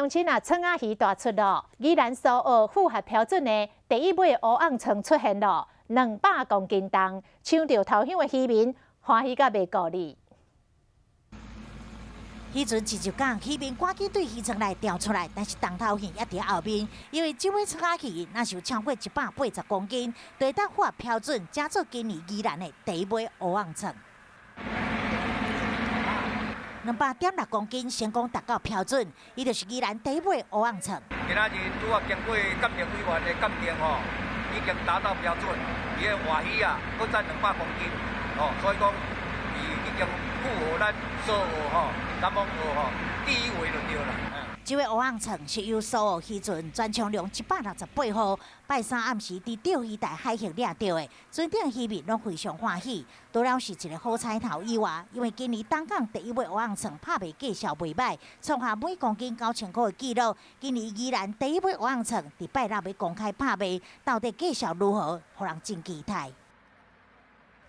乡亲啊，春仔鱼大出咯！宜兰苏澳符合标准的第一尾乌昂床出现咯，200公斤重，抢到头香的渔民欢喜甲袂顾哩。迄阵只就讲，渔民赶紧对渔船来钓出来，但是重头戏也伫后面，因为这尾春仔鱼若是有超过180公斤，就当符合标准，才做今年宜兰的第一尾乌昂床。200.6公斤成功达到标准，伊就是宜兰第一尾乌昂床。今仔日拄啊经过鉴定委员的鉴定吼，已经达到标准，伊的活鱼啊，搁占200公斤，哦，所以讲伊已经符合咱苏澳吼、南方澳吼第一位就对啦。这位乌昂床是由苏澳渔船专枪量168号，拜三暗时伫钓鱼台海域掠到的，船顶渔民拢非常欢喜。除了是一个好彩头以外，因为今年东港第一尾乌昂床拍卖价销袂歹，创下每公斤9000块的纪录。今年宜兰第一尾乌昂床伫拜六要公开拍卖，到底价销如何，互人真期待。